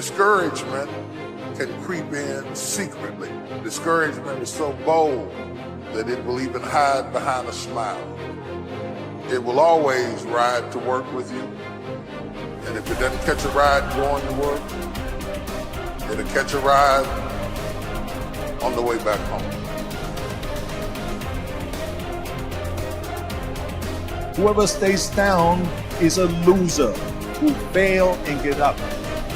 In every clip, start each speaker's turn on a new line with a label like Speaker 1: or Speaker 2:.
Speaker 1: discouragement can creep in secretly. Discouragement is so bold that it will even hide behind a smile. It will always ride to work with you. And if it doesn't catch a ride going to work, it'll catch a ride on the way back home.
Speaker 2: Whoever stays down is a loser who fail and get up,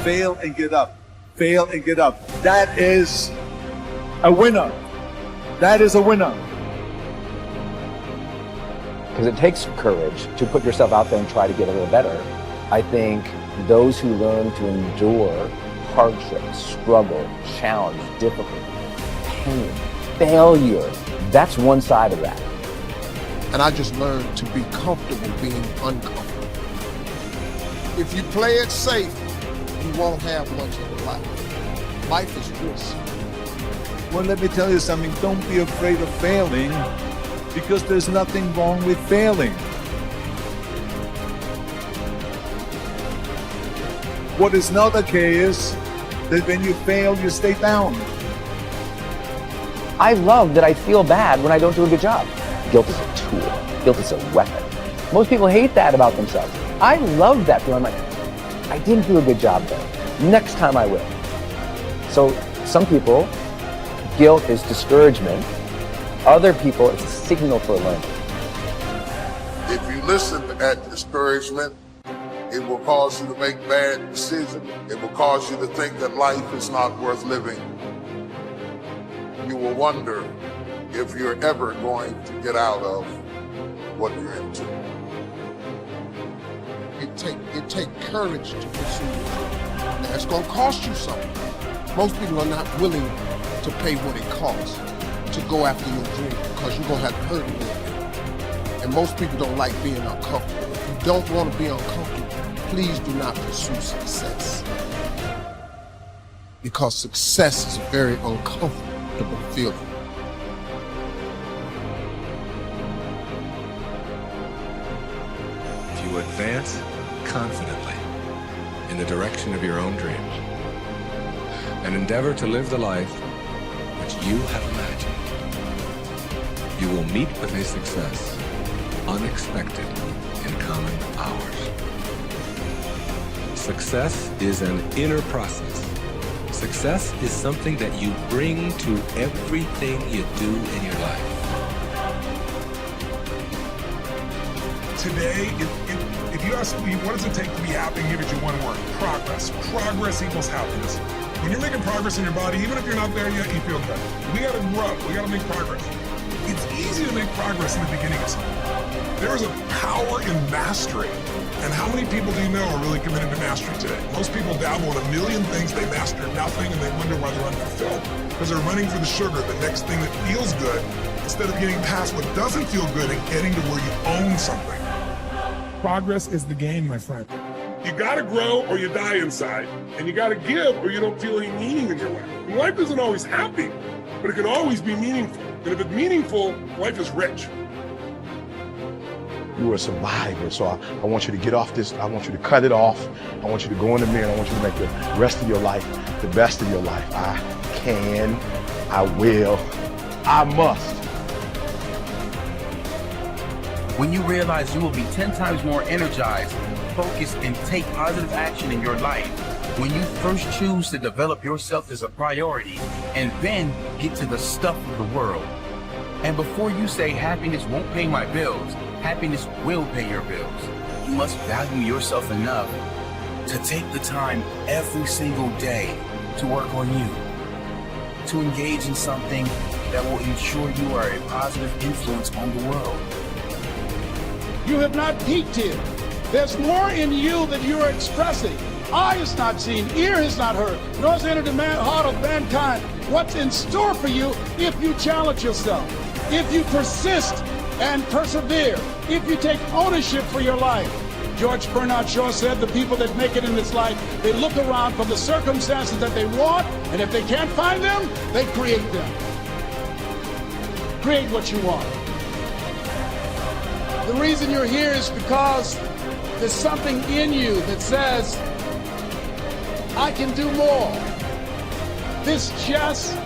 Speaker 2: fail and get up, fail and get up. That is a winner. That is a winner.
Speaker 3: Because it takes courage to put yourself out there and try to get a little better. I think those who learn to endure hardship, struggle, challenge, difficulty, pain, failure, that's one side of that.
Speaker 4: And I just learned to be comfortable being uncomfortable. If you play it safe, you won't have much of a life. Life is risk.
Speaker 2: Well, let me tell you something. Don't be afraid of failing, because there's nothing wrong with failing. What is not okay is that when you fail, you stay down.
Speaker 3: I love that I feel bad when I don't do a good job. Guilt is a tool. Guilt is a weapon. Most people hate that about themselves. I love that feeling. I'm like, I didn't do a good job there. Next time I will. So some people, guilt is discouragement. Other people, it's a signal for learning.
Speaker 1: If you listen at discouragement, it will cause you to make bad decisions. It will cause you to think that life is not worth living. You will wonder if you're ever going to get out of what you're into.
Speaker 4: It take courage to pursue your dream. Now, it's going to cost you something. Most people are not willing to pay what it costs to go after your dream, because you're going to have to hurt a little bit. And most people don't like being uncomfortable. If you don't want to be uncomfortable, please do not pursue success. Because success is a very uncomfortable feeling.
Speaker 5: If you advance confidently in the direction of your own dreams and endeavor to live the life which you have imagined, you will meet with a success unexpected in common hours. Success is an inner process. Success is something that you bring to everything you do in your life.
Speaker 6: Today, if you ask me, what does it take to be happy, give it you one word: progress. Progress equals happiness. When you're making progress in your body, even if you're not there yet, you feel good. We gotta grow, we gotta make progress. It's easy to make progress in the beginning of something. There is a power in mastery. And how many people do you know are really committed to mastery today? Most people dabble in a million things, they master nothing, and they wonder why they're unfulfilled. Because they're running for the sugar, the next thing that feels good, instead of getting past what doesn't feel good and getting to where you own something. Progress is the game, my friend. You gotta grow or you die inside. And you gotta give or you don't feel any meaning in your life. And life isn't always happy, but it can always be meaningful. And if it's meaningful, life is rich.
Speaker 7: You are a survivor, so I want you to get off this. I want you to cut it off. I want you to go in the mirror. I want you to make the rest of your life the best of your life. I can, I will, I must.
Speaker 8: When you realize you will be 10 times more energized, focused, and take positive action in your life, when you first choose to develop yourself as a priority and then get to the stuff of the world. And before you say happiness won't pay my bills, happiness will pay your bills. You must value yourself enough to take the time every single day to work on you, to engage in something that will ensure you are a positive influence on the world.
Speaker 9: You have not peaked here. There's more in you that you are expressing. Eye has not seen, ear has not heard, nor has entered the heart of mankind what's in store for you if you challenge yourself, if you persist and persevere, if you take ownership for your life. George Bernard Shaw said the people that make it in this life, they look around for the circumstances that they want, and if they can't find them, they create them. Create what you want. The reason you're here is because there's something in you that says, I can do more. This just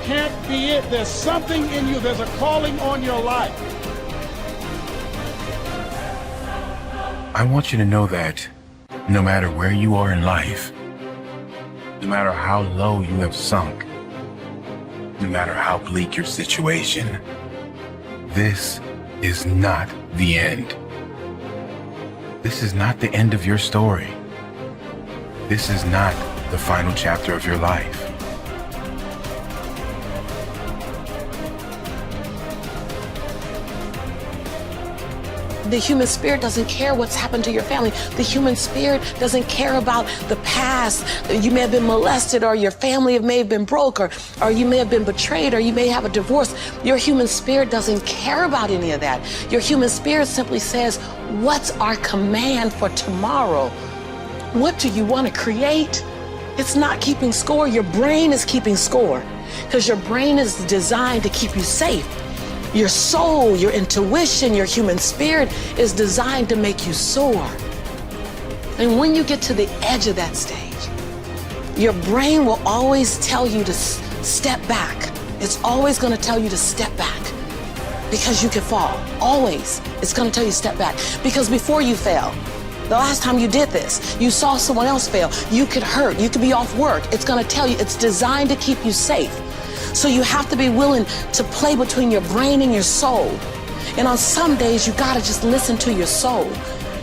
Speaker 9: can't be it. There's something in you. There's a calling on your life.
Speaker 8: I want you to know that no matter where you are in life, no matter how low you have sunk, no matter how bleak your situation, this is not the end. This is not the end of your story. This is not the final chapter of your life.
Speaker 10: The human spirit doesn't care what's happened to your family. The human spirit doesn't care about the past. You may have been molested, or your family may have been broke, or you may have been betrayed, or you may have a divorce. Your human spirit doesn't care about any of that. Your human spirit simply says, what's our command for tomorrow? What do you want to create? It's not keeping score. Your brain is keeping score, because your brain is designed to keep you safe. Your soul, your intuition, your human spirit is designed to make you soar. And when you get to the edge of that stage, your brain will always tell you to step back. It's always going to tell you to step back, because you can fall. Always. It's going to tell you to step back. Because before you fell, the last time you did this, you saw someone else fail. You could hurt. You could be off work. It's going to tell you. It's designed to keep you safe. So you have to be willing to play between your brain and your soul. And on some days, you got to just listen to your soul.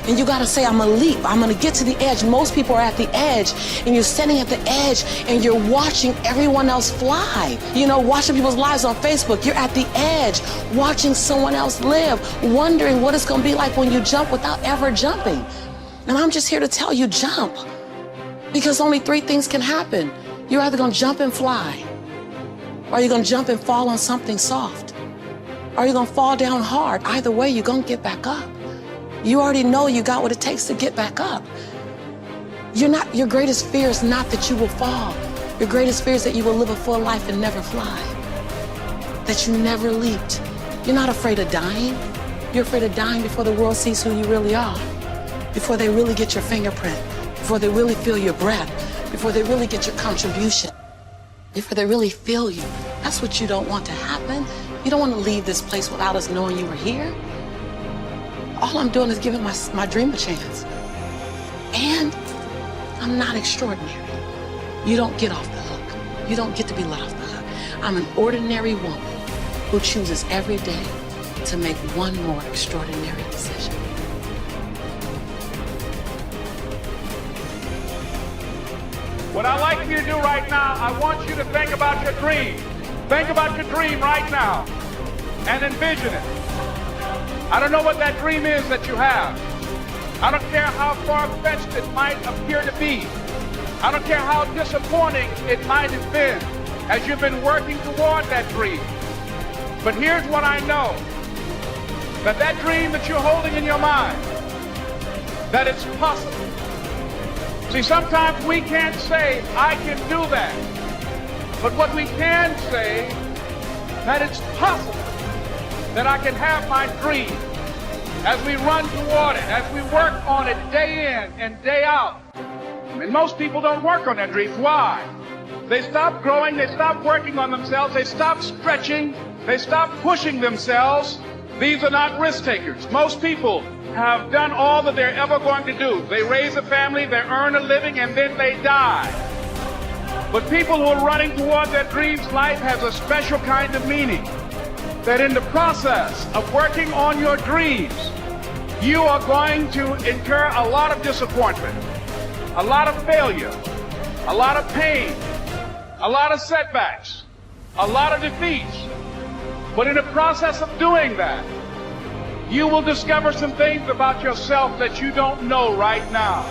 Speaker 10: And you got to say, I'm going to leap. I'm going to get to the edge. Most people are at the edge, and you're standing at the edge, and you're watching everyone else fly. You know, watching people's lives on Facebook. You're at the edge, watching someone else live, wondering what it's going to be like when you jump without ever jumping. And I'm just here to tell you, jump. Because only three things can happen. You're either going to jump and fly, or you're going to jump and fall on something soft, or you're going to fall down hard. Either way, you're going to get back up. You already know you got what it takes to get back up. Your greatest fear is not that you will fall. Your greatest fear is that you will live a full life and never fly, that you never leaped. You're not afraid of dying. You're afraid of dying before the world sees who you really are, before they really get your fingerprint, before they really feel your breath, before they really get your contribution, before they really feel you. That's what you don't want to happen. You don't want to leave this place without us knowing you were here. All I'm doing is giving my dream a chance. And I'm not extraordinary. You don't get off the hook. You don't get to be let off the hook. I'm an ordinary woman who chooses every day to make one more extraordinary decision.
Speaker 11: What I'd like you to do right now, I want you to think about your dream. Think about your dream right now and envision it. I don't know what that dream is that you have. I don't care how far-fetched it might appear to be. I don't care how disappointing it might have been as you've been working toward that dream. But here's what I know, that dream that you're holding in your mind, that it's possible. See, sometimes we can't say, I can do that. But what we can say, that it's possible that I can have my dream as we run toward it, as we work on it day in and day out. And most people don't work on their dreams. Why? They stop growing, they stop working on themselves, they stop stretching, they stop pushing themselves. These are not risk takers. Most people have done all that they're ever going to do. They raise a family, they earn a living, and then they die. But people who are running toward their dreams, life has a special kind of meaning. That in the process of working on your dreams, you are going to incur a lot of disappointment, a lot of failure, a lot of pain, a lot of setbacks, a lot of defeats. But in the process of doing that, you will discover some things about yourself that you don't know right now.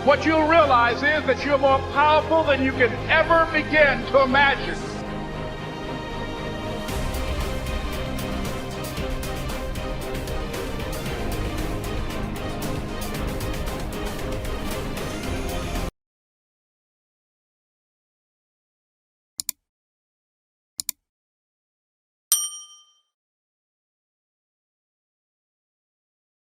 Speaker 11: What you'll realize is that you're more powerful than you can ever begin to imagine.